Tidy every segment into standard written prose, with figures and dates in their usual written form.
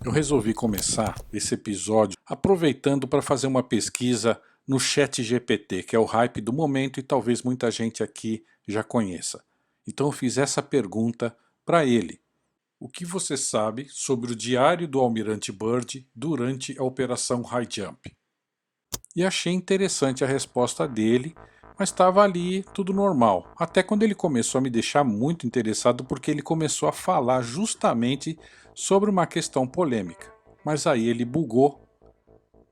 Eu resolvi começar esse episódio aproveitando para fazer uma pesquisa no ChatGPT, que é o hype do momento e talvez muita gente aqui já conheça. Então eu fiz essa pergunta para ele. O que você sabe sobre o diário do Almirante Byrd durante a Operação High Jump? E achei interessante a resposta dele, mas estava ali tudo normal. Até quando ele começou a me deixar muito interessado, porque ele começou a falar justamente sobre uma questão polêmica. Mas aí ele bugou,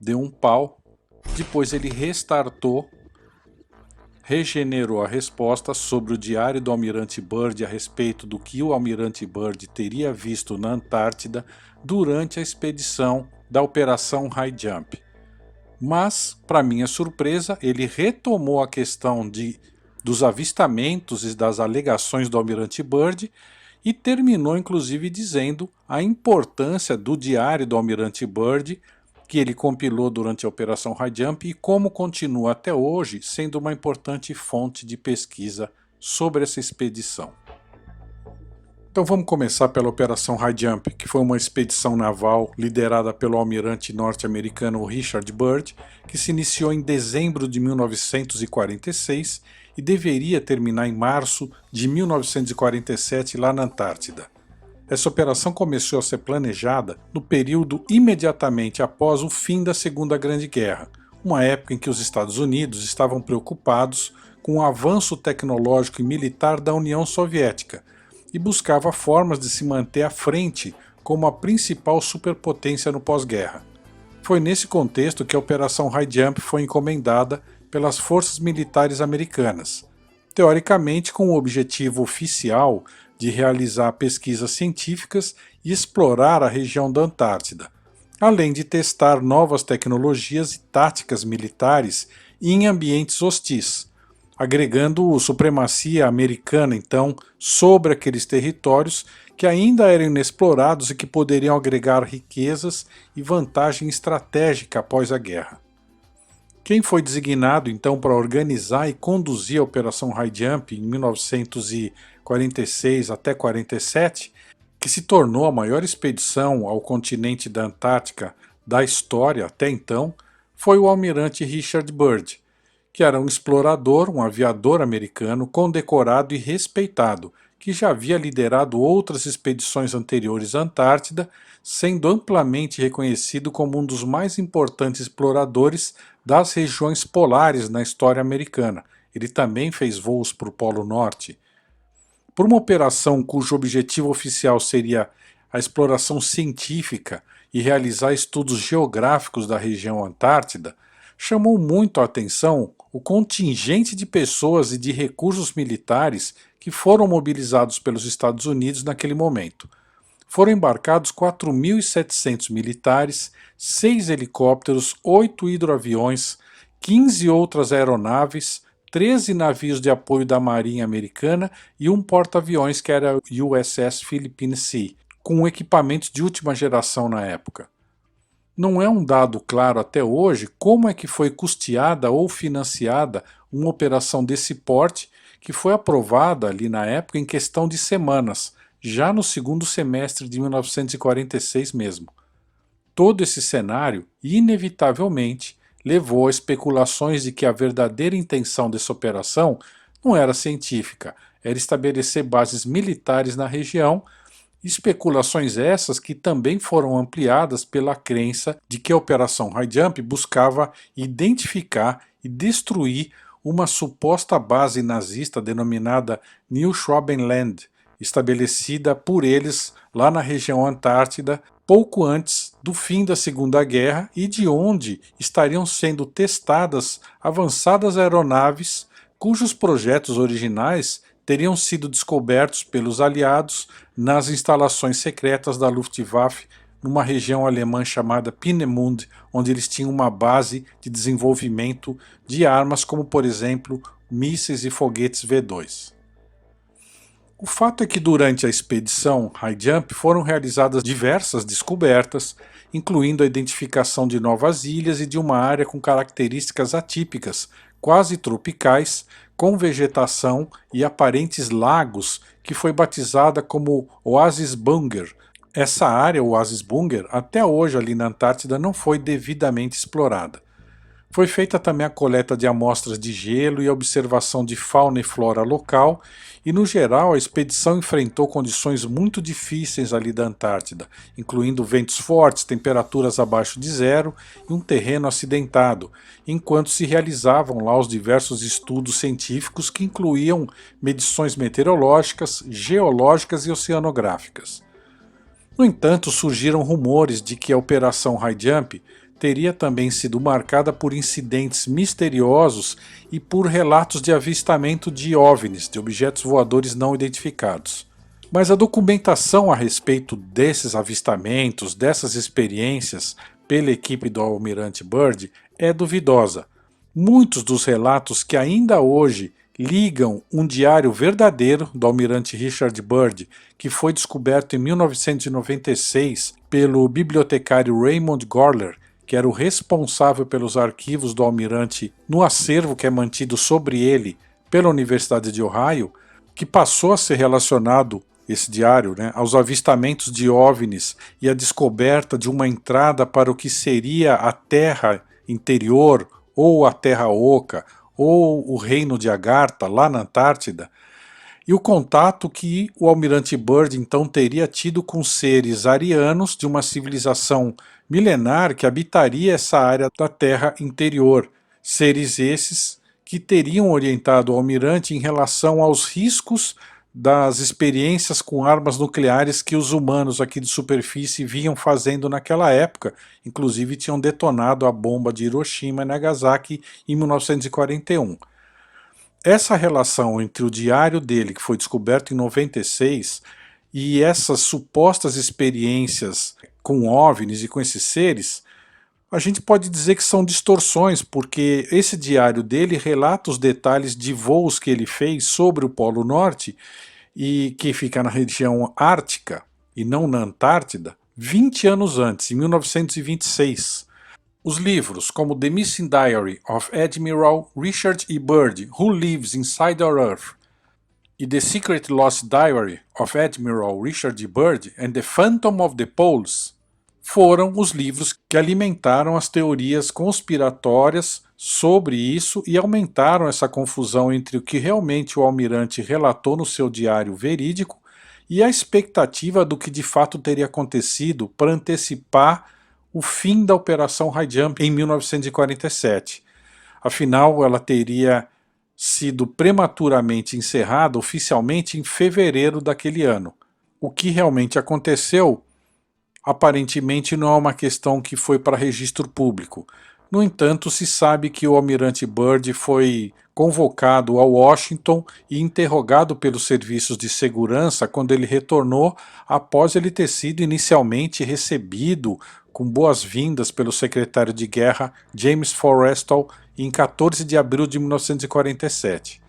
deu um pau, depois ele restartou, regenerou a resposta sobre o diário do Almirante Byrd a respeito do que o Almirante Byrd teria visto na Antártida durante a expedição da Operação High Jump. Mas, para minha surpresa, ele retomou a questão dos avistamentos e das alegações do Almirante Byrd e terminou inclusive dizendo a importância do diário do Almirante Byrd que ele compilou durante a Operação High Jump e como continua até hoje sendo uma importante fonte de pesquisa sobre essa expedição. Então vamos começar pela Operação High Jump, que foi uma expedição naval liderada pelo almirante norte-americano Richard Byrd, que se iniciou em dezembro de 1946 e deveria terminar em março de 1947 lá na Antártida. Essa operação começou a ser planejada no período imediatamente após o fim da Segunda Grande Guerra, uma época em que os Estados Unidos estavam preocupados com o avanço tecnológico e militar da União Soviética, e buscava formas de se manter à frente como a principal superpotência no pós-guerra. Foi nesse contexto que a Operação High Jump foi encomendada pelas forças militares americanas, teoricamente com o objetivo oficial de realizar pesquisas científicas e explorar a região da Antártida, além de testar novas tecnologias e táticas militares em ambientes hostis, agregando supremacia americana, então, sobre aqueles territórios que ainda eram inexplorados e que poderiam agregar riquezas e vantagem estratégica após a guerra. Quem foi designado, então, para organizar e conduzir a Operação High Jump em 1946 até 47, que se tornou a maior expedição ao continente da Antártica da história até então, foi o almirante Richard Byrd, que era um explorador, um aviador americano condecorado e respeitado, que já havia liderado outras expedições anteriores à Antártida, sendo amplamente reconhecido como um dos mais importantes exploradores das regiões polares na história americana. Ele também fez voos para o Polo Norte. Por uma operação cujo objetivo oficial seria a exploração científica e realizar estudos geográficos da região Antártida, chamou muito a atenção o contingente de pessoas e de recursos militares que foram mobilizados pelos Estados Unidos naquele momento. Foram embarcados 4.700 militares, 6 helicópteros, 8 hidroaviões, 15 outras aeronaves, 13 navios de apoio da Marinha Americana e um porta-aviões que era o USS Philippine Sea, com equipamentos de última geração na época. Não é um dado claro até hoje como é que foi custeada ou financiada uma operação desse porte que foi aprovada ali na época em questão de semanas, já no segundo semestre de 1946 mesmo. Todo esse cenário, inevitavelmente, levou a especulações de que a verdadeira intenção dessa operação não era científica, era estabelecer bases militares na região. Especulações essas que também foram ampliadas pela crença de que a Operação High Jump buscava identificar e destruir uma suposta base nazista denominada New Schwabenland, estabelecida por eles lá na região Antártida pouco antes do fim da Segunda Guerra e de onde estariam sendo testadas avançadas aeronaves cujos projetos originais teriam sido descobertos pelos aliados nas instalações secretas da Luftwaffe numa região alemã chamada Peenemünde, onde eles tinham uma base de desenvolvimento de armas como, por exemplo, mísseis e foguetes V2. O fato é que durante a expedição High Jump foram realizadas diversas descobertas, incluindo a identificação de novas ilhas e de uma área com características atípicas, quase tropicais, com vegetação e aparentes lagos, que foi batizada como Oasis Bunger, Essa área, o Oasis Bunger, até hoje ali na Antártida não foi devidamente explorada. Foi feita também a coleta de amostras de gelo e a observação de fauna e flora local, e no geral a expedição enfrentou condições muito difíceis ali da Antártida, incluindo ventos fortes, temperaturas abaixo de zero e um terreno acidentado, enquanto se realizavam lá os diversos estudos científicos que incluíam medições meteorológicas, geológicas e oceanográficas. No entanto, surgiram rumores de que a Operação High Jump teria também sido marcada por incidentes misteriosos e por relatos de avistamento de OVNIs, de objetos voadores não identificados. Mas a documentação a respeito desses avistamentos, dessas experiências pela equipe do Almirante Byrd é duvidosa. Muitos dos relatos que ainda hoje ligam um diário verdadeiro do almirante Richard Byrd, que foi descoberto em 1996 pelo bibliotecário Raymond Gorler, que era o responsável pelos arquivos do almirante no acervo que é mantido sobre ele pela Universidade de Ohio, que passou a ser relacionado, esse diário, aos avistamentos de OVNIs e a descoberta de uma entrada para o que seria a Terra interior, ou a Terra Oca, ou o Reino de Agartha, lá na Antártida, e o contato que o almirante Byrd então teria tido com seres arianos de uma civilização milenar que habitaria essa área da Terra interior. Seres esses que teriam orientado o almirante em relação aos riscos das experiências com armas nucleares que os humanos aqui de superfície vinham fazendo naquela época, inclusive tinham detonado a bomba de Hiroshima e Nagasaki em 1941. Essa relação entre o diário dele, que foi descoberto em 96, e essas supostas experiências com OVNIs e com esses seres, a gente pode dizer que são distorções, porque esse diário dele relata os detalhes de voos que ele fez sobre o Polo Norte, e que fica na região ártica e não na Antártida, 20 anos antes, em 1926. Os livros, como The Missing Diary of Admiral Richard E. Byrd, Who Lives Inside Our Earth, e The Secret Lost Diary of Admiral Richard E. Byrd and the Phantom of the Poles, foram os livros que alimentaram as teorias conspiratórias sobre isso e aumentaram essa confusão entre o que realmente o almirante relatou no seu diário verídico e a expectativa do que de fato teria acontecido para antecipar o fim da Operação High Jump em 1947. Afinal, ela teria sido prematuramente encerrada oficialmente em fevereiro daquele ano. O que realmente aconteceu aparentemente não é uma questão que foi para registro público. No entanto, se sabe que o almirante Byrd foi convocado a Washington e interrogado pelos serviços de segurança quando ele retornou, após ele ter sido inicialmente recebido com boas-vindas pelo secretário de guerra James Forrestal em 14 de abril de 1947.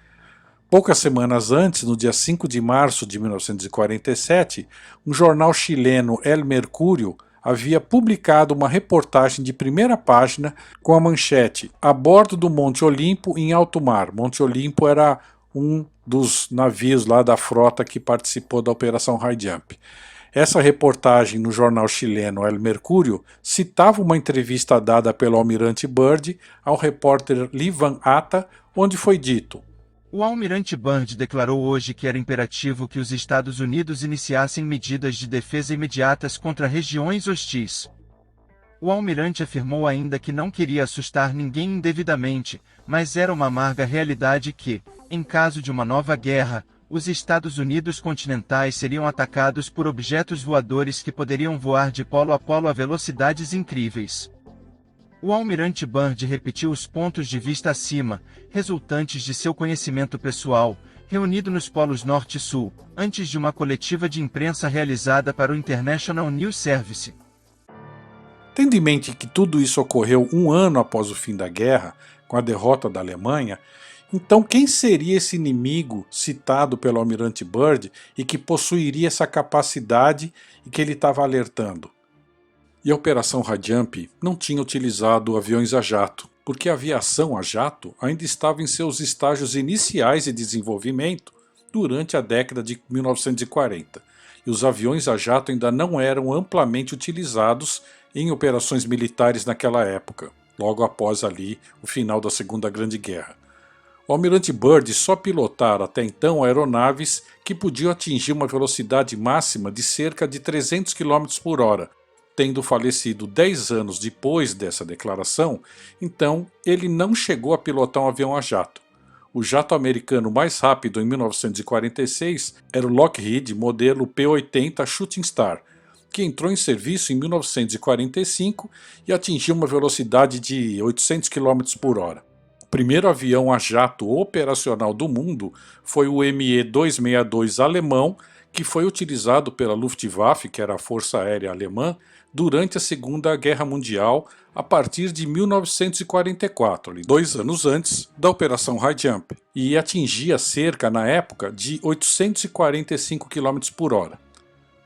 Poucas semanas antes, no dia 5 de março de 1947, um jornal chileno, El Mercurio, havia publicado uma reportagem de primeira página com a manchete "A bordo do Monte Olimpo em alto mar". Monte Olimpo era um dos navios lá da frota que participou da Operação High Jump. Essa reportagem no jornal chileno El Mercurio citava uma entrevista dada pelo almirante Byrd ao repórter Lee Van Atta, onde foi dito: o almirante Byrd declarou hoje que era imperativo que os Estados Unidos iniciassem medidas de defesa imediatas contra regiões hostis. O almirante afirmou ainda que não queria assustar ninguém indevidamente, mas era uma amarga realidade que, em caso de uma nova guerra, os Estados Unidos continentais seriam atacados por objetos voadores que poderiam voar de polo a polo a velocidades incríveis. O almirante Byrd repetiu os pontos de vista acima, resultantes de seu conhecimento pessoal, reunido nos polos Norte e Sul, antes de uma coletiva de imprensa realizada para o International News Service. Tendo em mente que tudo isso ocorreu um ano após o fim da guerra, com a derrota da Alemanha, então quem seria esse inimigo citado pelo almirante Byrd e que possuiria essa capacidade e que ele estava alertando? E a Operação High Jump não tinha utilizado aviões a jato, porque a aviação a jato ainda estava em seus estágios iniciais de desenvolvimento durante a década de 1940. e os aviões a jato ainda não eram amplamente utilizados em operações militares naquela época, logo após ali o final da Segunda Grande Guerra. O almirante Byrd só pilotara até então aeronaves que podiam atingir uma velocidade máxima de cerca de 300 km por hora, tendo falecido 10 anos depois dessa declaração, então ele não chegou a pilotar um avião a jato. O jato americano mais rápido em 1946 era o Lockheed modelo P-80 Shooting Star, que entrou em serviço em 1945 e atingiu uma velocidade de 800 km por hora. O primeiro avião a jato operacional do mundo foi o Me-262 alemão, que foi utilizado pela Luftwaffe, que era a Força Aérea Alemã, durante a Segunda Guerra Mundial, a partir de 1944, 2 anos antes da Operação High Jump, e atingia cerca, na época, de 845 km por hora.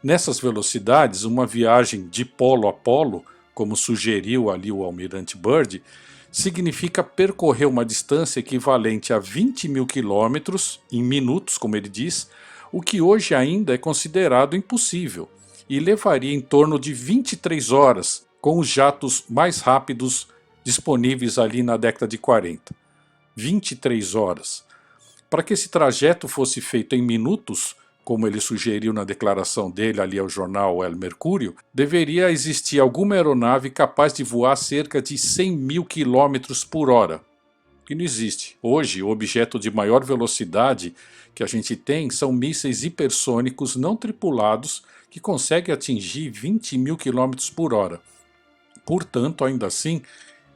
Nessas velocidades, uma viagem de polo a polo, como sugeriu ali o almirante Byrd, significa percorrer uma distância equivalente a 20 mil quilômetros, em minutos, como ele diz, o que hoje ainda é considerado impossível, e levaria em torno de 23 horas, com os jatos mais rápidos disponíveis ali na década de 40. 23 horas. Para que esse trajeto fosse feito em minutos, como ele sugeriu na declaração dele ali ao jornal El Mercúrio, deveria existir alguma aeronave capaz de voar cerca de 100 mil quilômetros por hora, que não existe. Hoje, o objeto de maior velocidade que a gente tem são mísseis hipersônicos não tripulados que conseguem atingir 20 mil quilômetros por hora. Portanto, ainda assim,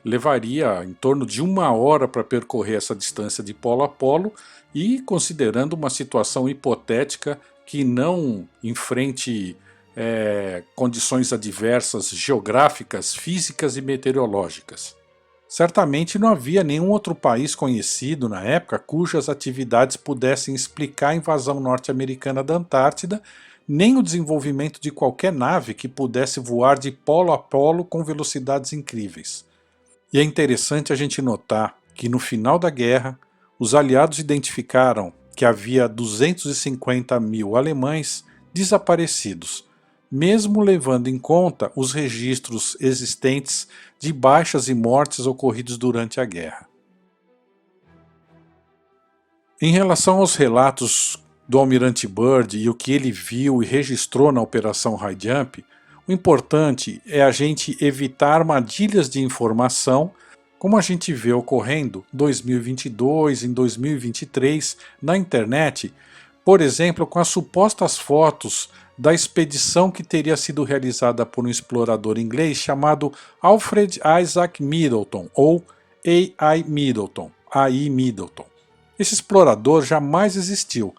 levaria em torno de 1 hora para percorrer essa distância de polo a polo e considerando uma situação hipotética que não enfrente condições adversas geográficas, físicas e meteorológicas. Certamente não havia nenhum outro país conhecido na época cujas atividades pudessem explicar a invasão norte-americana da Antártida, nem o desenvolvimento de qualquer nave que pudesse voar de polo a polo com velocidades incríveis. E é interessante a gente notar que no final da guerra, os aliados identificaram que havia 250 mil alemães desaparecidos, mesmo levando em conta os registros existentes de baixas e mortes ocorridos durante a guerra. Em relação aos relatos do almirante Byrd e o que ele viu e registrou na Operação High Jump, o importante é a gente evitar armadilhas de informação, como a gente vê ocorrendo em 2022, em 2023, na internet, por exemplo, com as supostas fotos da expedição que teria sido realizada por um explorador inglês chamado Alfred Isaac Middleton, ou A.I. Middleton, A.I. Middleton. Esse explorador jamais existiu.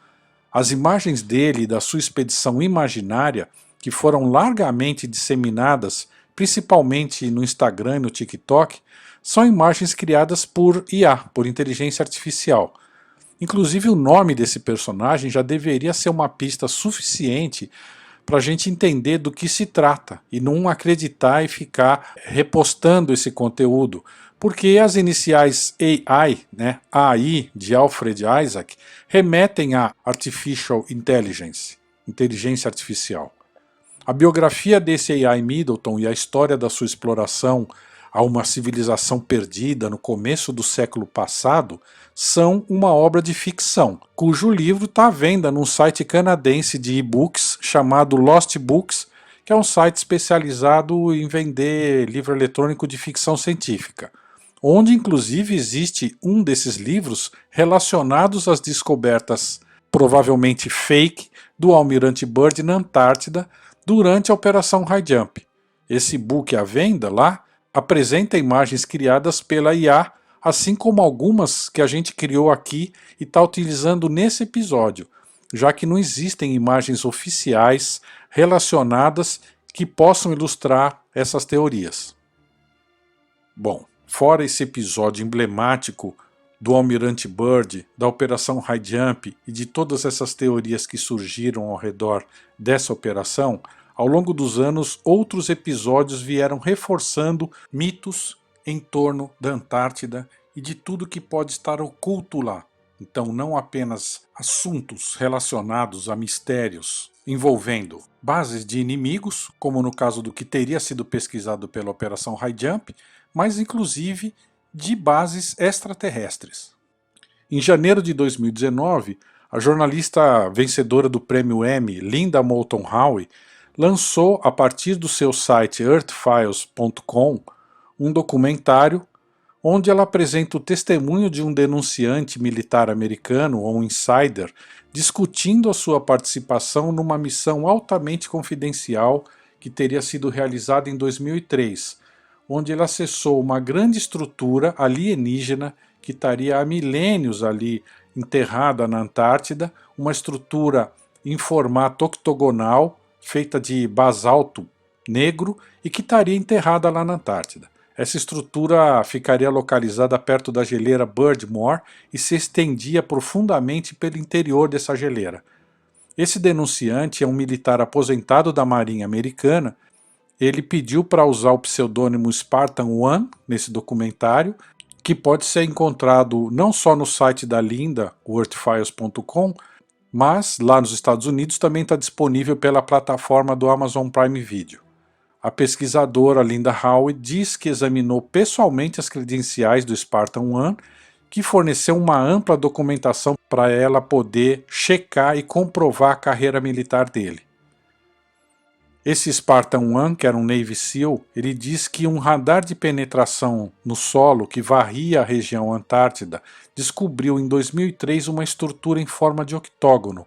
As imagens dele e da sua expedição imaginária, que foram largamente disseminadas, principalmente no Instagram e no TikTok, são imagens criadas por IA, por inteligência artificial. Inclusive o nome desse personagem já deveria ser uma pista suficiente para a gente entender do que se trata e não acreditar e ficar repostando esse conteúdo, porque as iniciais AI, né, AI de Alfred Isaac, remetem a Artificial Intelligence, inteligência artificial. A biografia desse AI Middleton e a história da sua exploração a uma civilização perdida no começo do século passado são uma obra de ficção, cujo livro está à venda num site canadense de e-books chamado Lost Books, que é um site especializado em vender livro eletrônico de ficção científica, onde inclusive existe um desses livros relacionados às descobertas provavelmente fake do almirante Byrd na Antártida durante a Operação High Jump. Esse book à venda lá apresenta imagens criadas pela IA, assim como algumas que a gente criou aqui e está utilizando nesse episódio, já que não existem imagens oficiais relacionadas que possam ilustrar essas teorias. Bom, fora esse episódio emblemático do almirante Byrd, da Operação High Jump e de todas essas teorias que surgiram ao redor dessa operação, ao longo dos anos, outros episódios vieram reforçando mitos em torno da Antártida e de tudo que pode estar oculto lá. Então, não apenas assuntos relacionados a mistérios envolvendo bases de inimigos, como no caso do que teria sido pesquisado pela Operação High Jump, mas inclusive de bases extraterrestres. Em janeiro de 2019, a jornalista vencedora do Prêmio Emmy, Linda Moulton Howe, lançou a partir do seu site earthfiles.com um documentário onde ela apresenta o testemunho de um denunciante militar americano ou um insider discutindo a sua participação numa missão altamente confidencial que teria sido realizada em 2003, onde ele acessou uma grande estrutura alienígena que estaria há milênios ali enterrada na Antártida, uma estrutura em formato octogonal, feita de basalto negro e que estaria enterrada lá na Antártida. Essa estrutura ficaria localizada perto da geleira Birdmore e se estendia profundamente pelo interior dessa geleira. Esse denunciante é um militar aposentado da Marinha Americana. Ele pediu para usar o pseudônimo Spartan One nesse documentário, que pode ser encontrado não só no site da Linda, o earthfiles.com, mas lá nos Estados Unidos também está disponível pela plataforma do Amazon Prime Video. A pesquisadora Linda Howe diz que examinou pessoalmente as credenciais do Spartan One, que forneceu uma ampla documentação para ela poder checar e comprovar a carreira militar dele. Esse Spartan One, que era um Navy SEAL, ele diz que um radar de penetração no solo que varria a região Antártida descobriu em 2003 uma estrutura em forma de octógono.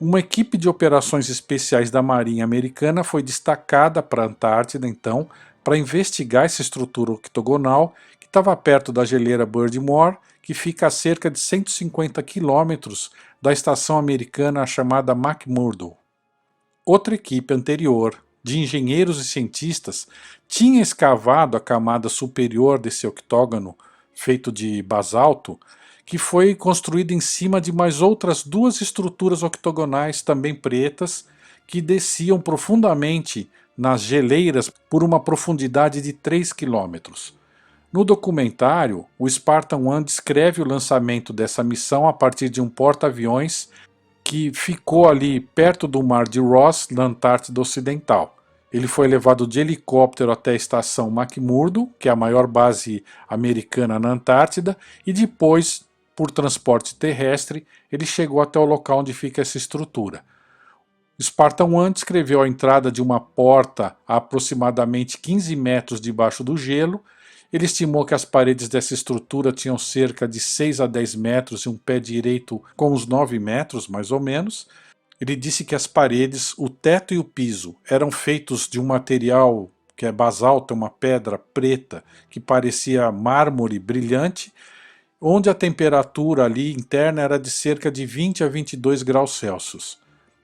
Uma equipe de operações especiais da Marinha Americana foi destacada para a Antártida, então, para investigar essa estrutura octogonal que estava perto da geleira Birdmore, que fica a cerca de 150 quilômetros da estação americana chamada McMurdo. Outra equipe anterior, de engenheiros e cientistas, tinha escavado a camada superior desse octógono, feito de basalto, que foi construída em cima de mais outras duas estruturas octogonais também pretas, que desciam profundamente nas geleiras por uma profundidade de 3 quilômetros. No documentário, o Spartan One descreve o lançamento dessa missão a partir de um porta-aviões que ficou ali perto do Mar de Ross, na Antártida Ocidental. Ele foi levado de helicóptero até a estação McMurdo, que é a maior base americana na Antártida, e depois, por transporte terrestre, ele chegou até o local onde fica essa estrutura. Spartan One descreveu a entrada de uma porta a aproximadamente 15 metros debaixo do gelo. Ele estimou que as paredes dessa estrutura tinham cerca de 6 a 10 metros e um pé direito com uns 9 metros, mais ou menos. Ele disse que as paredes, o teto e o piso eram feitos de um material que é basalto, uma pedra preta que parecia mármore brilhante, onde a temperatura ali interna era de cerca de 20 a 22 graus Celsius.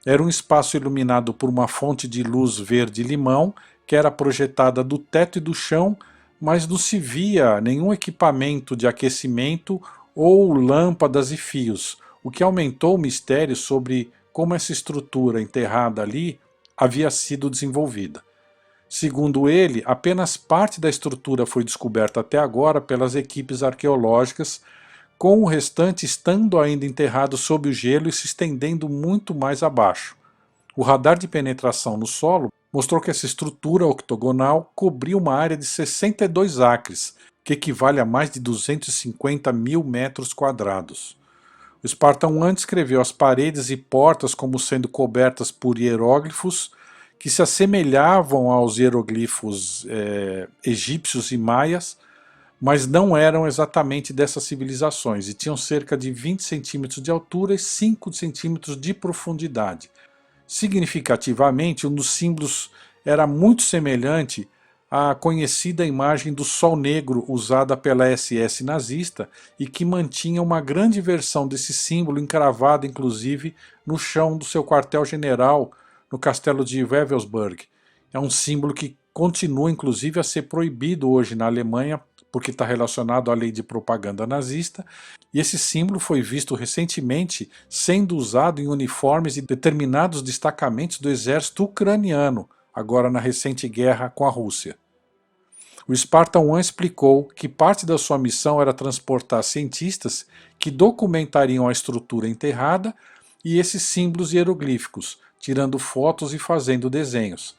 Era um espaço iluminado por uma fonte de luz verde-limão que era projetada do teto e do chão, mas não se via nenhum equipamento de aquecimento ou lâmpadas e fios, o que aumentou o mistério sobre como essa estrutura enterrada ali havia sido desenvolvida. Segundo ele, apenas parte da estrutura foi descoberta até agora pelas equipes arqueológicas, com o restante estando ainda enterrado sob o gelo e se estendendo muito mais abaixo. O radar de penetração no solo mostrou que essa estrutura octogonal cobria uma área de 62 acres, que equivale a mais de 250 mil metros quadrados. O Spartan One descreveu as paredes e portas como sendo cobertas por hieróglifos que se assemelhavam aos hieroglifos egípcios e maias, mas não eram exatamente dessas civilizações e tinham cerca de 20 centímetros de altura e 5 centímetros de profundidade. Significativamente, um dos símbolos era muito semelhante à conhecida imagem do Sol Negro usada pela SS nazista e que mantinha uma grande versão desse símbolo encravada inclusive no chão do seu quartel-general no castelo de Wewelsburg. É um símbolo que continua inclusive a ser proibido hoje na Alemanha porque está relacionado à lei de propaganda nazista, e esse símbolo foi visto recentemente sendo usado em uniformes de determinados destacamentos do exército ucraniano, agora na recente guerra com a Rússia. O Spartan One explicou que parte da sua missão era transportar cientistas que documentariam a estrutura enterrada e esses símbolos hieroglíficos, tirando fotos e fazendo desenhos.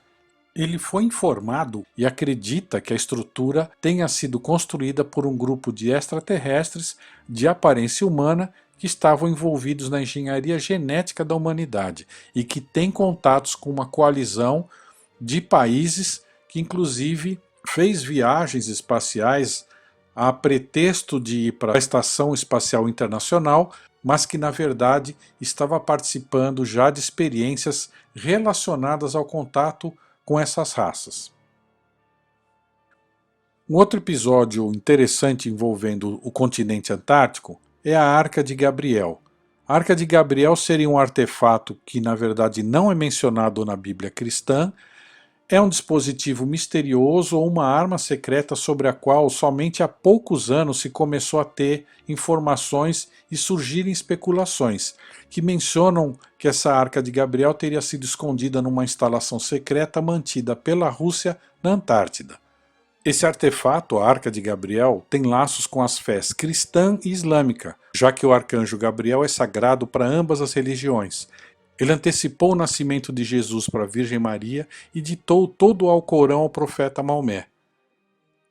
Ele foi informado e acredita que a estrutura tenha sido construída por um grupo de extraterrestres de aparência humana que estavam envolvidos na engenharia genética da humanidade e que têm contatos com uma coalizão de países que inclusive fez viagens espaciais a pretexto de ir para a Estação Espacial Internacional, mas que na verdade estava participando já de experiências relacionadas ao contato com essas raças. Um outro episódio interessante envolvendo o continente antártico é a Arca de Gabriel. A Arca de Gabriel seria um artefato que na verdade não é mencionado na Bíblia cristã. É um dispositivo misterioso ou uma arma secreta sobre a qual somente há poucos anos se começou a ter informações e surgirem especulações, que mencionam que essa Arca de Gabriel teria sido escondida numa instalação secreta mantida pela Rússia na Antártida. Esse artefato, a Arca de Gabriel, tem laços com as fés cristã e islâmica, já que o arcanjo Gabriel é sagrado para ambas as religiões. Ele antecipou o nascimento de Jesus para a Virgem Maria e ditou todo o Alcorão ao profeta Maomé.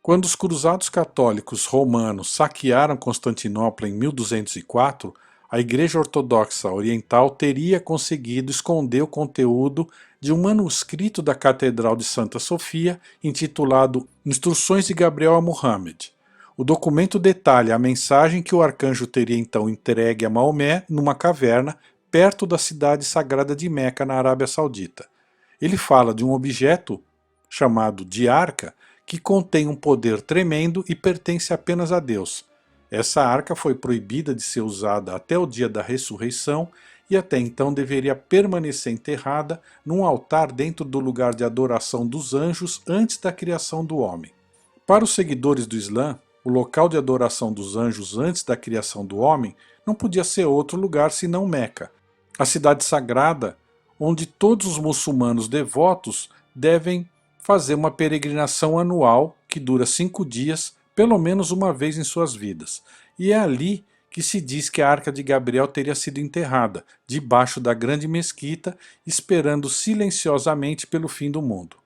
Quando os cruzados católicos romanos saquearam Constantinopla em 1204, a Igreja Ortodoxa Oriental teria conseguido esconder o conteúdo de um manuscrito da Catedral de Santa Sofia intitulado Instruções de Gabriel a Muhammad. O documento detalha a mensagem que o arcanjo teria então entregue a Maomé numa caverna perto da cidade sagrada de Meca, na Arábia Saudita. Ele fala de um objeto chamado de arca que contém um poder tremendo e pertence apenas a Deus. Essa arca foi proibida de ser usada até o dia da ressurreição e até então deveria permanecer enterrada num altar dentro do lugar de adoração dos anjos antes da criação do homem. Para os seguidores do Islã, o local de adoração dos anjos antes da criação do homem não podia ser outro lugar senão Meca, a cidade sagrada onde todos os muçulmanos devotos devem fazer uma peregrinação anual que dura 5 dias, pelo menos uma vez em suas vidas. E é ali que se diz que a Arca de Gabriel teria sido enterrada, debaixo da grande mesquita, esperando silenciosamente pelo fim do mundo.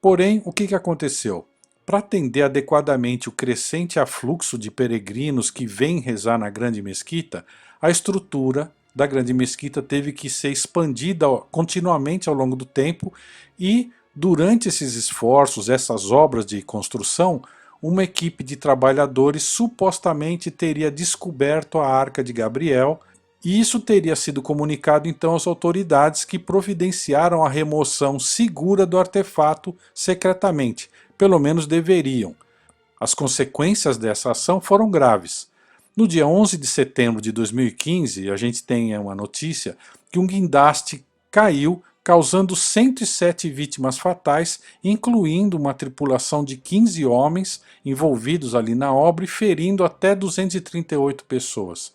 Porém, o que aconteceu? Para atender adequadamente o crescente afluxo de peregrinos que vêm rezar na grande mesquita, a estrutura da grande mesquita teve que ser expandida continuamente ao longo do tempo e, durante esses esforços, essas obras de construção, uma equipe de trabalhadores supostamente teria descoberto a Arca de Gabriel e isso teria sido comunicado então às autoridades que providenciaram a remoção segura do artefato secretamente, pelo menos deveriam. As consequências dessa ação foram graves. No dia 11 de setembro de 2015, a gente tem uma notícia que um guindaste caiu, causando 107 vítimas fatais, incluindo uma tripulação de 15 homens envolvidos ali na obra e ferindo até 238 pessoas.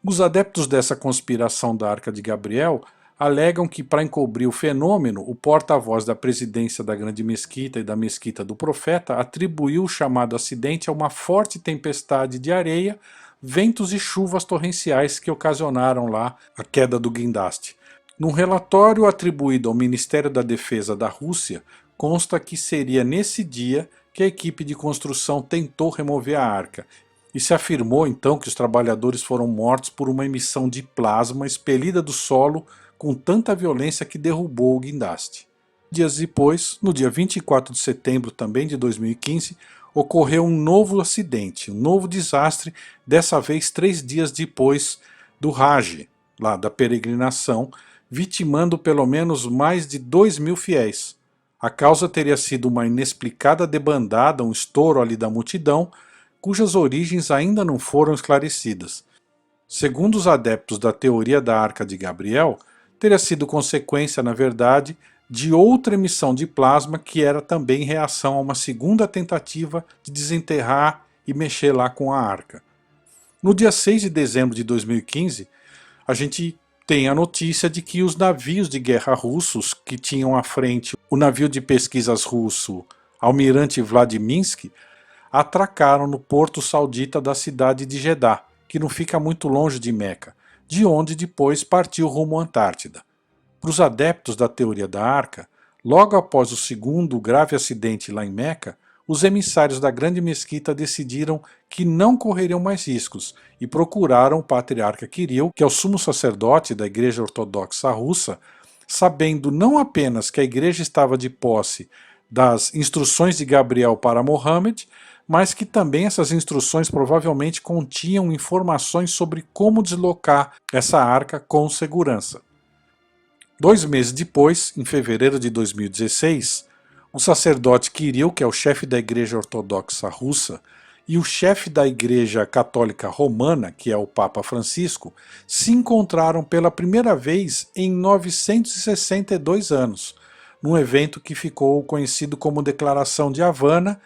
Os adeptos dessa conspiração da Arca de Gabriel alegam que, para encobrir o fenômeno, o porta-voz da presidência da Grande Mesquita e da Mesquita do Profeta atribuiu o chamado acidente a uma forte tempestade de areia, ventos e chuvas torrenciais que ocasionaram lá a queda do guindaste. Num relatório atribuído ao Ministério da Defesa da Rússia, consta que seria nesse dia que a equipe de construção tentou remover a arca, e se afirmou então que os trabalhadores foram mortos por uma emissão de plasma expelida do solo com tanta violência que derrubou o guindaste. Dias depois, no dia 24 de setembro também de 2015, ocorreu um novo acidente, um novo desastre, dessa vez 3 dias depois do Hajj, lá da peregrinação, vitimando pelo menos mais de 2.000 fiéis. A causa teria sido uma inexplicada debandada, um estouro ali da multidão, cujas origens ainda não foram esclarecidas. Segundo os adeptos da teoria da Arca de Gabriel, teria sido consequência, na verdade, de outra emissão de plasma que era também reação a uma segunda tentativa de desenterrar e mexer lá com a arca. No dia 6 de dezembro de 2015, a gente tem a notícia de que os navios de guerra russos que tinham à frente o navio de pesquisas russo Almirante Vladimirsky atracaram no porto saudita da cidade de Jeddah, que não fica muito longe de Meca, de onde depois partiu rumo à Antártida. Para os adeptos da teoria da Arca, logo após o segundo grave acidente lá em Meca, os emissários da grande mesquita decidiram que não correriam mais riscos e procuraram o patriarca Kirill, que é o sumo sacerdote da Igreja Ortodoxa Russa, sabendo não apenas que a igreja estava de posse das instruções de Gabriel para Mohammed, mas que também essas instruções provavelmente continham informações sobre como deslocar essa arca com segurança. 2 meses depois, em fevereiro de 2016, o sacerdote Kirill, que é o chefe da Igreja Ortodoxa Russa, e o chefe da Igreja Católica Romana, que é o Papa Francisco, se encontraram pela primeira vez em 962 anos, num evento que ficou conhecido como Declaração de Havana,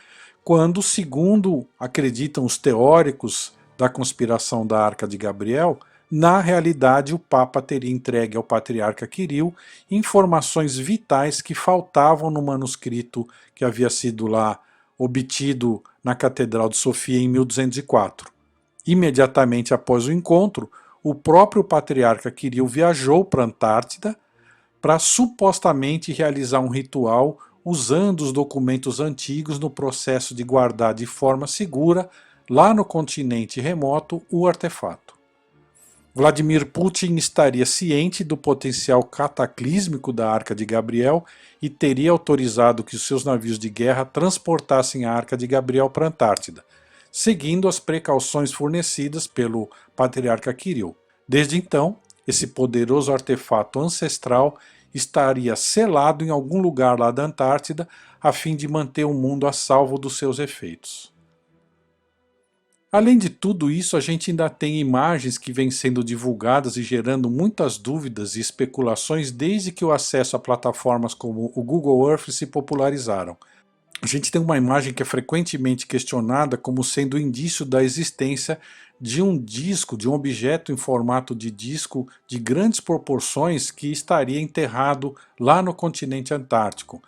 quando, segundo acreditam os teóricos da conspiração da Arca de Gabriel, na realidade o Papa teria entregue ao patriarca Kirill informações vitais que faltavam no manuscrito que havia sido lá obtido na Catedral de Sofia em 1204. Imediatamente após o encontro, o próprio patriarca Kirill viajou para a Antártida para supostamente realizar um ritual usando os documentos antigos no processo de guardar de forma segura, lá no continente remoto, o artefato. Vladimir Putin estaria ciente do potencial cataclísmico da Arca de Gabriel e teria autorizado que os seus navios de guerra transportassem a Arca de Gabriel para a Antártida, seguindo as precauções fornecidas pelo patriarca Kirill. Desde então, esse poderoso artefato ancestral estaria selado em algum lugar lá da Antártida a fim de manter o mundo a salvo dos seus efeitos. Além de tudo isso, a gente ainda tem imagens que vêm sendo divulgadas e gerando muitas dúvidas e especulações desde que o acesso a plataformas como o Google Earth se popularizaram. A gente tem uma imagem que é frequentemente questionada como sendo indício da existência de um disco, de um objeto em formato de disco de grandes proporções que estaria enterrado lá no continente antártico,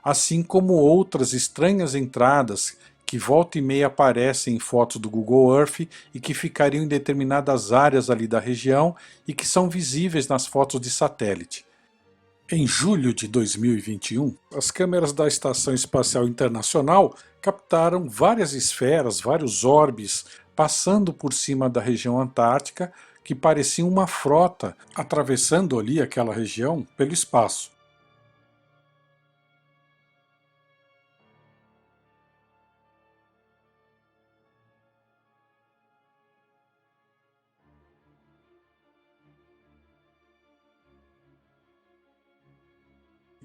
assim como outras estranhas entradas que volta e meia aparecem em fotos do Google Earth e que ficariam em determinadas áreas ali da região e que são visíveis nas fotos de satélite. Em julho de 2021, as câmeras da Estação Espacial Internacional captaram várias esferas, vários orbes, passando por cima da região antártica, que pareciam uma frota atravessando ali aquela região pelo espaço.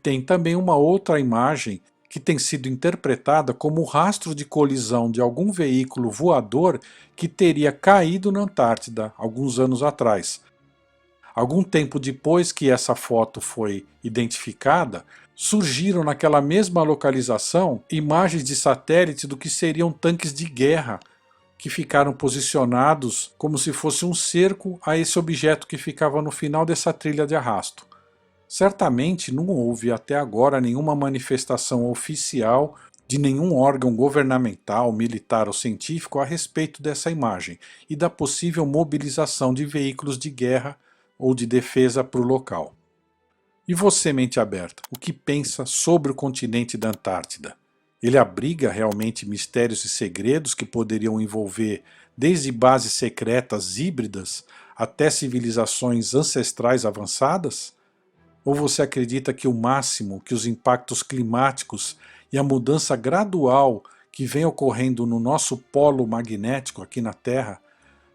Tem também uma outra imagem que tem sido interpretada como o rastro de colisão de algum veículo voador que teria caído na Antártida alguns anos atrás. Algum tempo depois que essa foto foi identificada, surgiram naquela mesma localização imagens de satélite do que seriam tanques de guerra que ficaram posicionados como se fosse um cerco a esse objeto que ficava no final dessa trilha de arrasto. Certamente não houve até agora nenhuma manifestação oficial de nenhum órgão governamental, militar ou científico a respeito dessa imagem e da possível mobilização de veículos de guerra ou de defesa para o local. E você, mente aberta, o que pensa sobre o continente da Antártida? Ele abriga realmente mistérios e segredos que poderiam envolver desde bases secretas híbridas até civilizações ancestrais avançadas? Ou você acredita que o máximo que os impactos climáticos e a mudança gradual que vem ocorrendo no nosso polo magnético aqui na Terra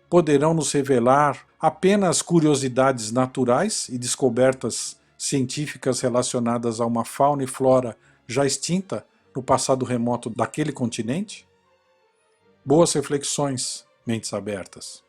poderão nos revelar apenas curiosidades naturais e descobertas científicas relacionadas a uma fauna e flora já extinta no passado remoto daquele continente? Boas reflexões, mentes abertas.